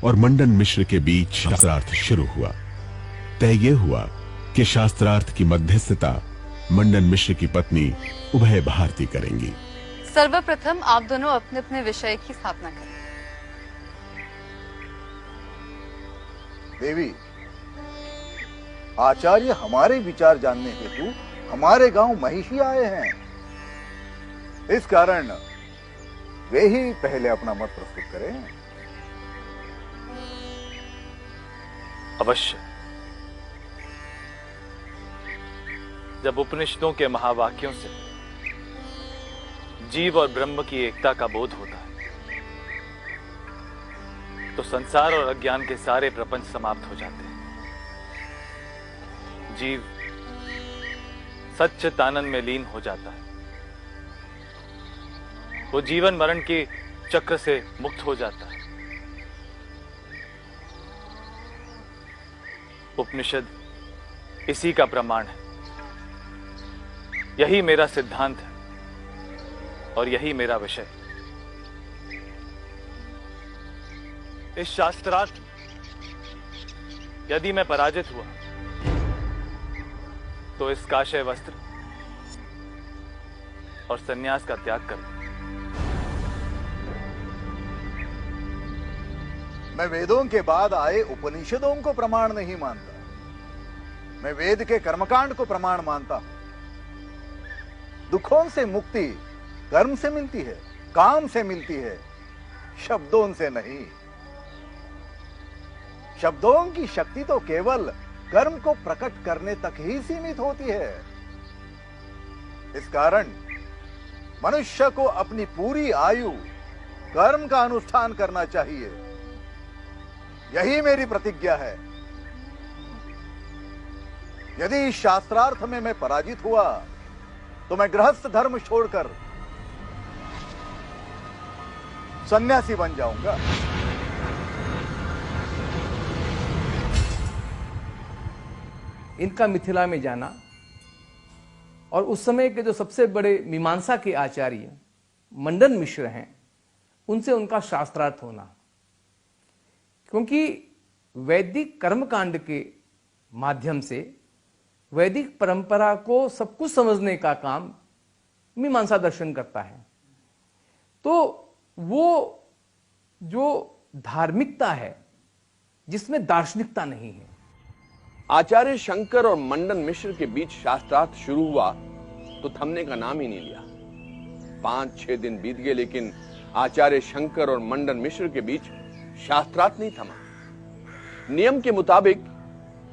और मंडन मिश्र के बीच शास्त्रार्थ शुरू हुआ। तय ये हुआ कि शास्त्रार्थ की मध्यस्थता मंडन मिश्र की पत्नी उभय भारती करेंगी। सर्वप्रथम आप दोनों अपने अपने विषय की स्थापना करें। देवी, आचार्य हमारे विचार जानने हेतु हमारे गांव महिषी आए हैं। इस कारण वे ही पहले अपना मत प्रस्तुत करें। अवश्य। जब उपनिषदों के महावाक्यों से जीव और ब्रह्म की एकता का बोध होता है तो संसार और अज्ञान के सारे प्रपंच समाप्त हो जाते हैं। जीव सच्चित आनंद में लीन हो जाता है। वो जीवन मरण के चक्र से मुक्त हो जाता है। उपनिषद इसी का प्रमाण है। यही मेरा सिद्धांत है और यही मेरा विषय। इस शास्त्रार्थ यदि मैं पराजित हुआ तो इस काशय वस्त्र और सन्यास का त्याग करूं। मैं वेदों के बाद आए उपनिषदों को प्रमाण नहीं मानता। मैं वेद के कर्मकांड को प्रमाण मानता हूं। दुखों से मुक्ति कर्म से मिलती है, काम से मिलती है, शब्दों से नहीं। शब्दों की शक्ति तो केवल कर्म को प्रकट करने तक ही सीमित होती है। इस कारण मनुष्य को अपनी पूरी आयु कर्म का अनुष्ठान करना चाहिए। यही मेरी प्रतिज्ञा है। यदि इस शास्त्रार्थ में मैं पराजित हुआ तो मैं गृहस्थ धर्म छोड़कर सन्यासी बन जाऊंगा। इनका मिथिला में जाना और उस समय के जो सबसे बड़े मीमांसा के आचार्य मंडन मिश्र हैं, उनसे उनका शास्त्रार्थ होना, क्योंकि वैदिक कर्मकांड के माध्यम से वैदिक परंपरा को सब कुछ समझने का काम मीमांसा दर्शन करता है। तो वो जो धार्मिकता है जिसमें दार्शनिकता नहीं है। आचार्य शंकर और मंडन मिश्र के बीच शास्त्रार्थ शुरू हुआ तो थमने का नाम ही नहीं लिया। 5-6 दिन बीत गए लेकिन आचार्य शंकर और मंडन मिश्र के बीच शास्त्रार्थ नहीं थमा। नियम के मुताबिक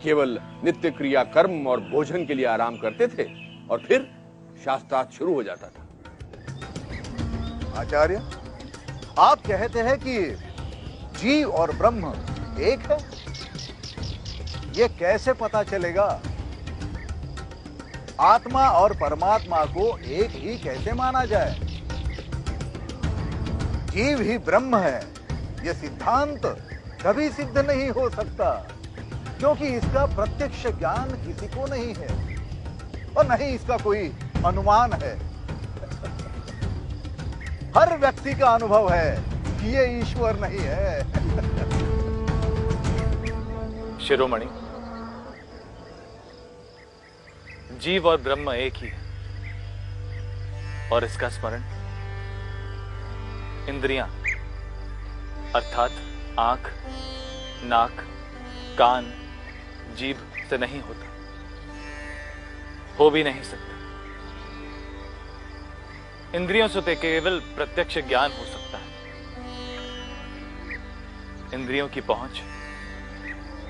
केवल नित्य क्रिया कर्म और भोजन के लिए आराम करते थे और फिर शास्त्रार्थ शुरू हो जाता था। आचार्य, आप कहते हैं कि जीव और ब्रह्म एक है। यह कैसे पता चलेगा? आत्मा और परमात्मा को एक ही कैसे माना जाए? जीव ही ब्रह्म है, यह सिद्धांत कभी सिद्ध नहीं हो सकता, क्योंकि इसका प्रत्यक्ष ज्ञान किसी को नहीं है और नहीं इसका कोई अनुमान है। हर व्यक्ति का अनुभव है कि ये ईश्वर नहीं है। शिरोमणि, जीव और ब्रह्म एक ही है और इसका स्मरण इंद्रियां अर्थात आंख, नाक, कान, जीभ से नहीं होता, हो भी नहीं सकता। इंद्रियों से तो केवल प्रत्यक्ष ज्ञान हो सकता है। इंद्रियों की पहुंच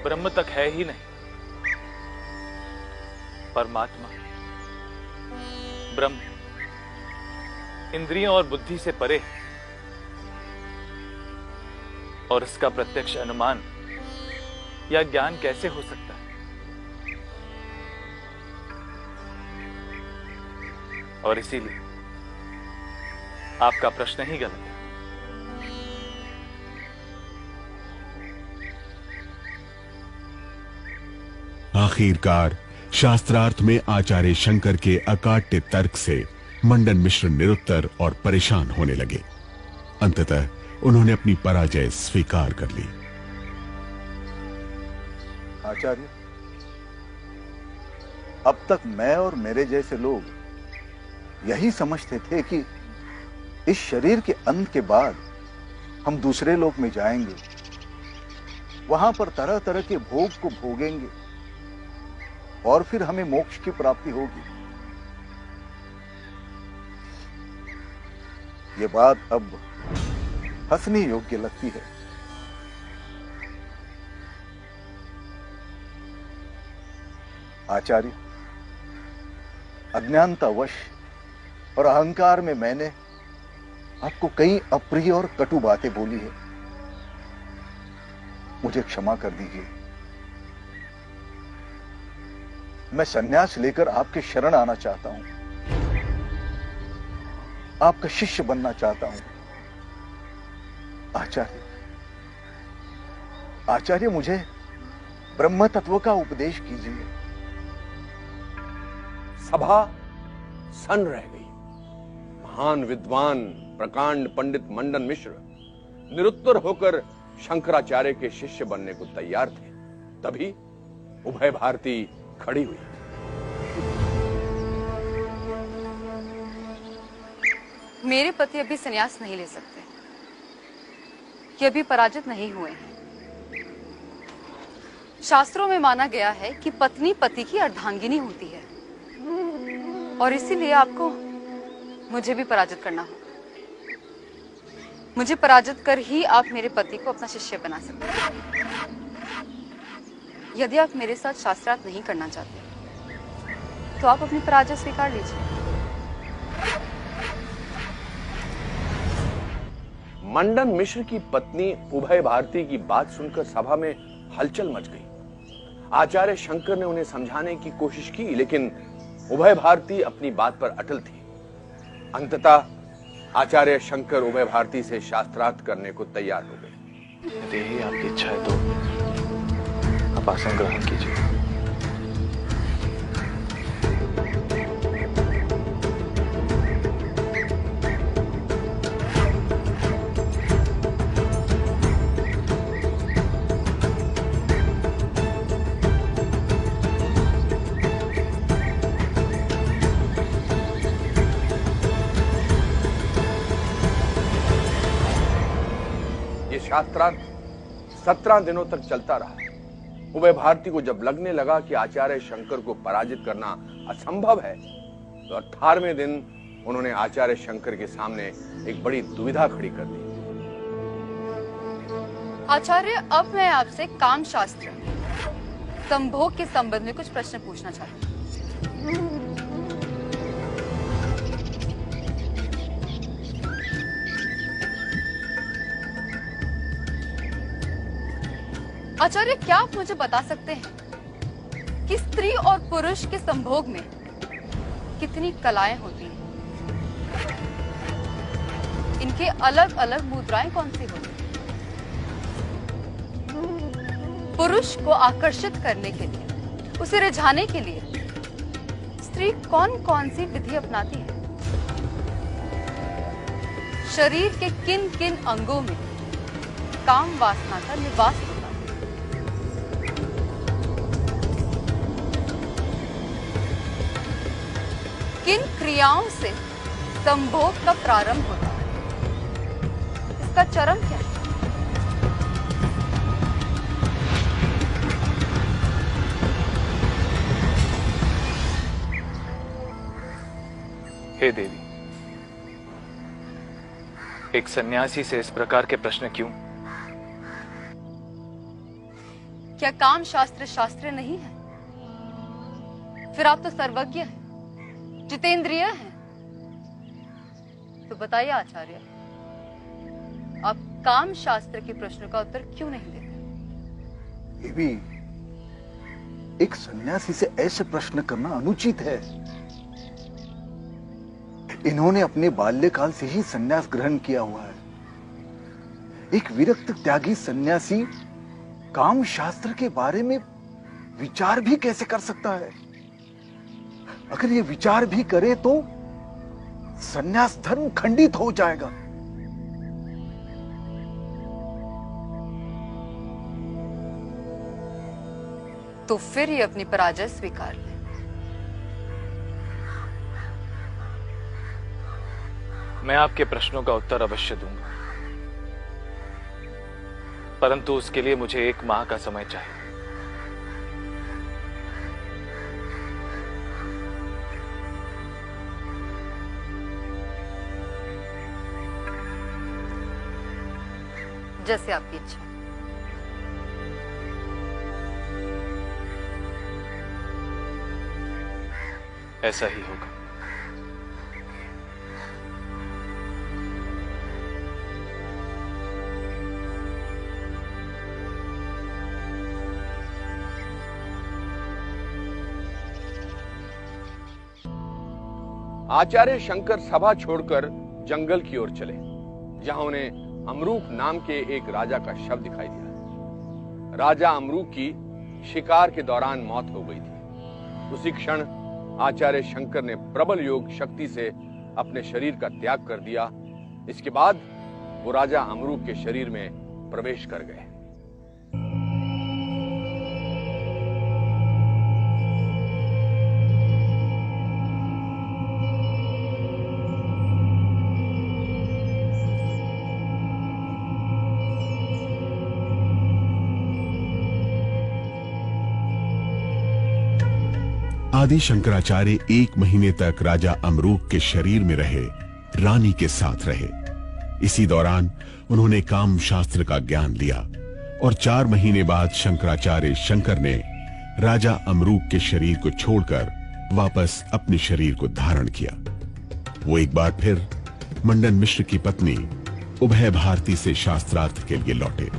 ब्रह्म तक है ही नहीं। परमात्मा ब्रह्म इंद्रियों और बुद्धि से परे है और इसका प्रत्यक्ष अनुमान या ज्ञान कैसे हो सकता है? और इसीलिए आपका प्रश्न ही गलत है। आखिरकार शास्त्रार्थ में आचार्य शंकर के अकाट्य तर्क से मंडन मिश्र निरुत्तर और परेशान होने लगे। अंततः उन्होंने अपनी पराजय स्वीकार कर ली। आचार्य, अब तक मैं और मेरे जैसे लोग यही समझते थे कि इस शरीर के अंत के बाद हम दूसरे लोक में जाएंगे, वहां पर तरह तरह के भोग को भोगेंगे और फिर हमें मोक्ष की प्राप्ति होगी। ये बात अब हंसने योग्य लगती है। आचार्य, अज्ञानतावश और अहंकार में मैंने आपको कई अप्रिय और कटु बातें बोली है, मुझे क्षमा कर दीजिए। मैं संन्यास लेकर आपके शरण आना चाहता हूं, आपका शिष्य बनना चाहता हूं। आचार्य, आचार्य, मुझे ब्रह्म तत्व का उपदेश कीजिए। सभा सन रह गई। महान विद्वान प्रकांड पंडित मंडन मिश्र निरुत्तर होकर शंकराचार्य के शिष्य बनने को तैयार थे। तभी उभय भारती खड़ी हुई। मेरे पति अभी संन्यास नहीं ले सकते, ये अभी पराजित नहीं हुए हैं। शास्त्रों में माना गया है कि पत्नी पति की अर्धांगिनी होती है और इसीलिए आपको मुझे भी पराजित करना होगा। मुझे पराजित कर ही आप मेरे पति को अपना शिष्य बना सकते हैं। यदि आप मेरे साथ शास्त्रार्थ नहीं करना चाहते तो आप अपनी पराजय स्वीकार लीजिए। मंडन मिश्र की पत्नी उभय भारती की बात सुनकर सभा में हलचल मच गई। आचार्य शंकर ने उन्हें समझाने की कोशिश की, लेकिन उभय भारती अपनी बात पर अटल थी। अंततः आचार्य शंकर उभय भारती से शास्त्रार्थ करने को तैयार हो गए। यदि यही आपकी इच्छा है तो आप आसन ग्रहण कीजिए। शास्त्रार्थ 17 दिनों तक चलता रहा। उभय भारती को जब लगने लगा कि आचार्य शंकर को पराजित करना असंभव है, तो 18वें दिन उन्होंने आचार्य शंकर के सामने एक बड़ी दुविधा खड़ी कर दी। आचार्य, अब मैं आपसे काम शास्त्र संभोग के संबंध में कुछ प्रश्न पूछना चाहती हूँ। आचार्य, क्या आप मुझे बता सकते हैं कि स्त्री और पुरुष के संभोग में कितनी कलाएं होती हैं? इनके अलग अलग मुद्राएं कौन सी होती हैं? पुरुष को आकर्षित करने के लिए, उसे रिझाने के लिए स्त्री कौन कौन सी विधि अपनाती है? शरीर के किन किन अंगों में काम वासना का निवास होता है? किन क्रियाओं से संभोग का प्रारंभ होता है? इसका चरम क्या है? हे देवी, एक सन्यासी से इस प्रकार के प्रश्न क्यों? क्या काम शास्त्र शास्त्र नहीं है? फिर आप तो सर्वज्ञ हैं, जितेंद्रिय हैं। तो बताइए आचार्य, आप काम शास्त्र के प्रश्न का उत्तर क्यों नहीं देते? देवी, एक सन्यासी से ऐसे प्रश्न करना अनुचित है। इन्होंने अपने बाल्यकाल से ही सन्यास ग्रहण किया हुआ है। एक विरक्त त्यागी सन्यासी काम शास्त्र के बारे में विचार भी कैसे कर सकता है? अगर ये विचार भी करे तो सन्यास धर्म खंडित हो जाएगा। तो फिर ये अपनी पराजय स्वीकार ले। मैं आपके प्रश्नों का उत्तर अवश्य दूंगा, परंतु उसके लिए मुझे 1 माह का समय चाहिए। जैसे आपकी इच्छा। ऐसा ही होगा। आचार्य शंकर सभा छोड़कर जंगल की ओर चले, जहां उन्हें अमरूक नाम के एक राजा का शव दिखाई दिया। राजा अमरूक की शिकार के दौरान मौत हो गई थी। उसी क्षण आचार्य शंकर ने प्रबल योग शक्ति से अपने शरीर का त्याग कर दिया। इसके बाद वो राजा अमरूक के शरीर में प्रवेश कर गए। आदि शंकराचार्य 1 महीने तक राजा अमरूक के शरीर में रहे, रानी के साथ रहे। इसी दौरान उन्होंने काम शास्त्र का ज्ञान लिया और 4 महीने बाद शंकराचार्य शंकर ने राजा अमरूक के शरीर को छोड़कर वापस अपने शरीर को धारण किया। वो एक बार फिर मंडन मिश्र की पत्नी उभय भारती से शास्त्रार्थ के लिए लौटे।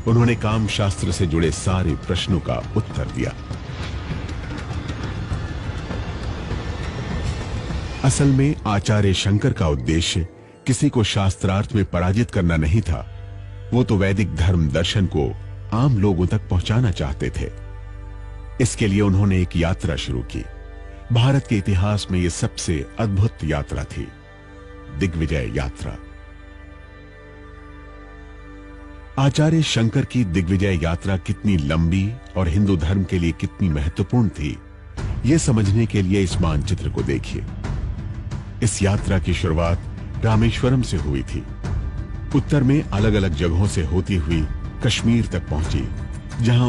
उन्होंने काम शास्त्र से जुड़े सारे प्रश्नों का उत्तर दिया। असल में आचार्य शंकर का उद्देश्य किसी को शास्त्रार्थ में पराजित करना नहीं था। वो तो वैदिक धर्म दर्शन को आम लोगों तक पहुंचाना चाहते थे। इसके लिए उन्होंने एक यात्रा शुरू की। भारत के इतिहास में यह सबसे अद्भुत यात्रा थी, दिग्विजय यात्रा। आचार्य शंकर की दिग्विजय यात्रा कितनी लंबी और हिंदू धर्म के लिए कितनी महत्वपूर्ण थी, यह समझने के लिए इस मानचित्र को देखिए। इस यात्रा की शुरुआत रामेश्वरम से हुई थी। उत्तर में अलग अलग जगहों से होती हुई कश्मीर तक पहुंची, जहां